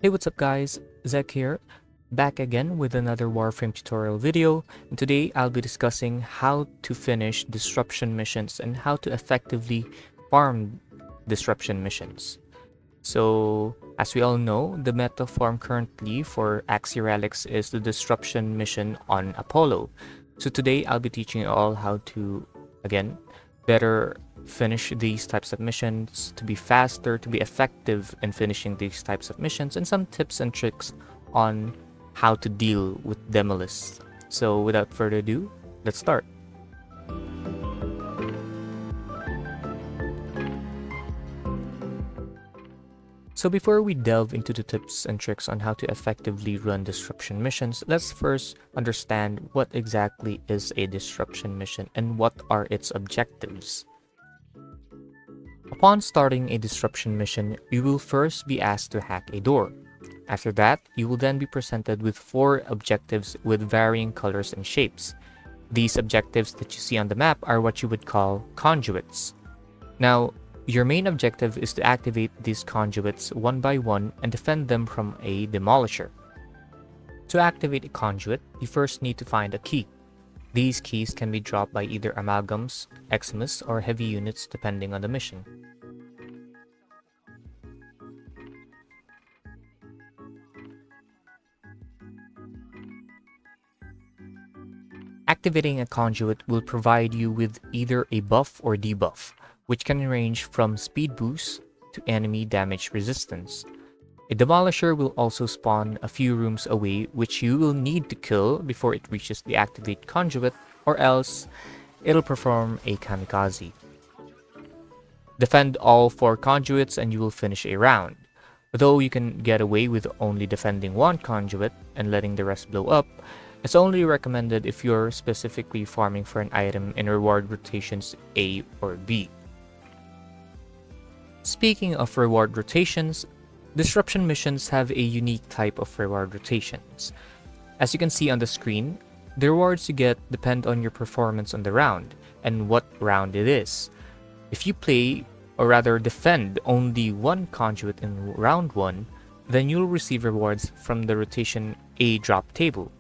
Hey, what's up guys? Zach here, back again with another Warframe tutorial video, and today I'll be discussing how to finish disruption missions and how to effectively farm disruption missions. So, as we all know, the meta farm currently for Axie Relics is the disruption mission on Apollo. So today I'll be teaching you all how to, again, better finish these types of missions, to be faster, to be effective in finishing these types of missions, and some tips and tricks on how to deal with demolishers. So without further ado, let's start. So before we delve into the tips and tricks on how to effectively run disruption missions, let's first understand what exactly is a disruption mission and what are its objectives. Upon starting a disruption mission, you will first be asked to hack a door. After that, you will then be presented with 4 objectives with varying colors and shapes. These objectives that you see on the map are what you would call conduits. Now, your main objective is to activate these conduits one by one and defend them from a demolisher. To activate a conduit, you first need to find a key. These keys can be dropped by either amalgams, eximus, or heavy units depending on the mission. Activating a conduit will provide you with either a buff or debuff, which can range from speed boost to enemy damage resistance. A demolisher will also spawn a few rooms away, which you will need to kill before it reaches the activate conduit, or else it'll perform a kamikaze. Defend all 4 conduits and you will finish a round. Though you can get away with only defending 1 conduit and letting the rest blow up, it's only recommended if you're specifically farming for an item in reward rotations A or B. Speaking of reward rotations, disruption missions have a unique type of reward rotations. As you can see on the screen, the rewards you get depend on your performance on the round and what round it is. If you play, or rather defend, only 1 conduit in round 1, then you'll receive rewards from the rotation A drop table.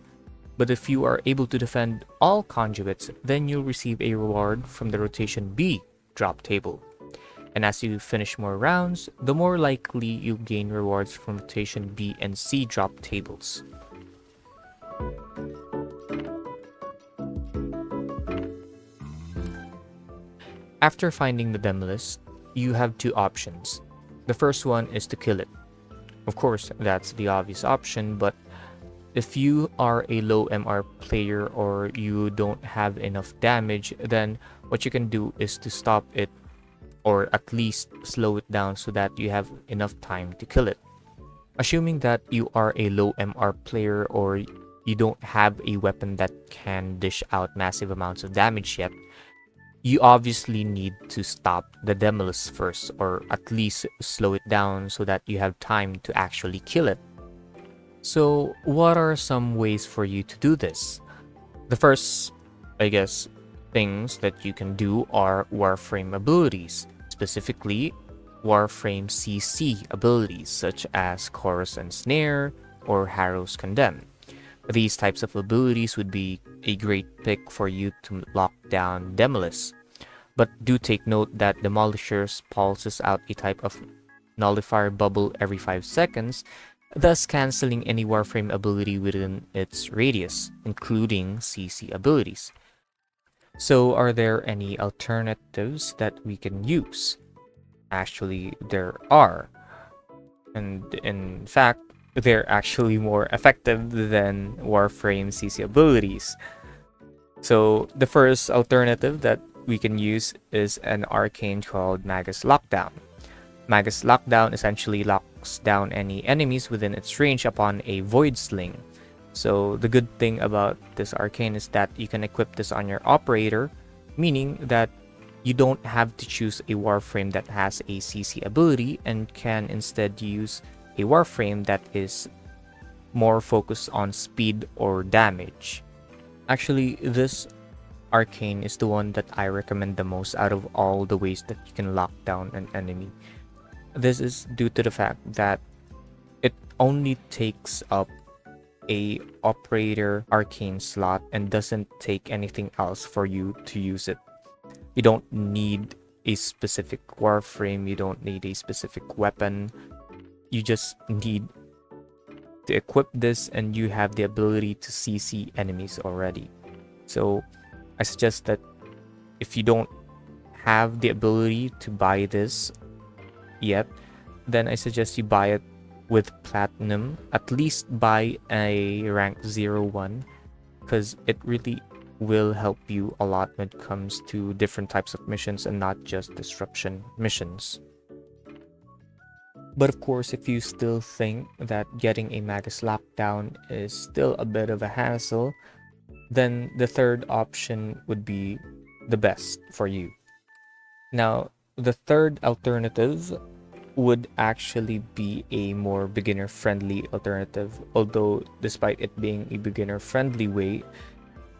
But if you are able to defend all conduits, then you'll receive a reward from the rotation B drop table. And as you finish more rounds, the more likely you gain rewards from rotation B and C drop tables. After finding the demolist, you have 2 options. The first one is to kill it. Of course, that's the obvious option, but if you are a low MR player or you don't have enough damage, then what you can do is to stop it or at least slow it down so that you have enough time to kill it. Assuming that you are a low MR player or you don't have a weapon that can dish out massive amounts of damage yet, you obviously need to stop the demolist first, or at least slow it down so that you have time to actually kill it. So what are some ways for you to do this? The first, things that you can do are Warframe abilities, specifically Warframe CC abilities such as Chorus and Snare or Harrow's Condemn. These types of abilities would be a great pick for you to lock down demolishers. But do take note that demolishers pulses out a type of nullifier bubble every 5 seconds, thus cancelling any Warframe ability within its radius, including CC abilities. So are there any alternatives that we can use? Actually, there are. And in fact, they're actually more effective than Warframe CC abilities. So the first alternative that we can use is an arcane called Magus Lockdown. Magus Lockdown essentially locks down any enemies within its range upon a Void Sling. So the good thing about this arcane is that you can equip this on your operator, meaning that you don't have to choose a Warframe that has a CC ability and can instead use a Warframe that is more focused on speed or damage. Actually, this arcane is the one that I recommend the most out of all the ways that you can lock down an enemy. This is due to the fact that it only takes up a operator arcane slot and doesn't take anything else for you to use it. You don't need a specific warframe, you don't need a specific weapon. You just need to equip this and you have the ability to CC enemies already. So I suggest that if you don't have the ability to buy this yet, then I suggest you buy it with platinum. At least buy a rank 01, because it really will help you a lot when it comes to different types of missions and not just disruption missions. But of course, if you still think that getting a Magus lockdown is still a bit of a hassle, then the third option would be the best for you. Now, the third alternative would actually be a more beginner-friendly alternative, although despite it being a beginner-friendly way,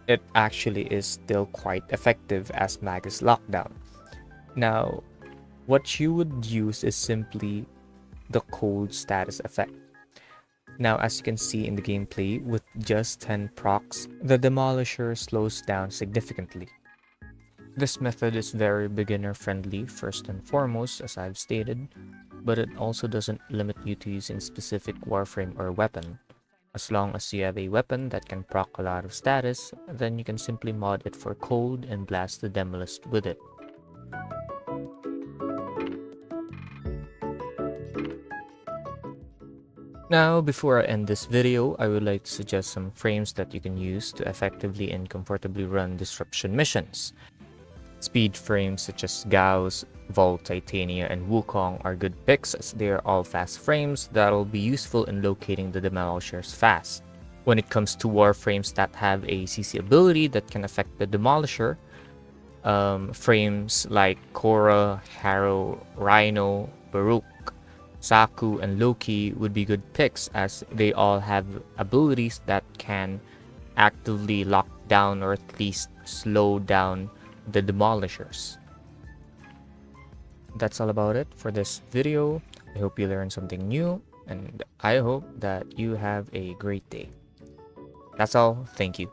it actually is still quite effective as Magus Lockdown. Now, what you would use is simply the cold status effect. Now, as you can see in the gameplay, with just 10 procs, the Demolisher slows down significantly. This method is very beginner friendly first and foremost, as I've stated, but it also doesn't limit you to using specific warframe or weapon. As long as you have a weapon that can proc a lot of status, then you can simply mod it for cold and blast the demolist with it. Now, before I end this video, I would like to suggest some frames that you can use to effectively and comfortably run disruption missions. Speed frames such as Gauss, Volt, Titania, and Wukong are good picks, as they are all fast frames that will be useful in locating the demolishers fast. When it comes to warframes that have a CC ability that can affect the demolisher, frames like Korra, Harrow, Rhino, Baruch, Saku, and Loki would be good picks, as they all have abilities that can actively lock down or at least slow down the demolishers. That's all about it for this video. I hope you learned something new, and I hope that you have a great day. That's all. Thank you.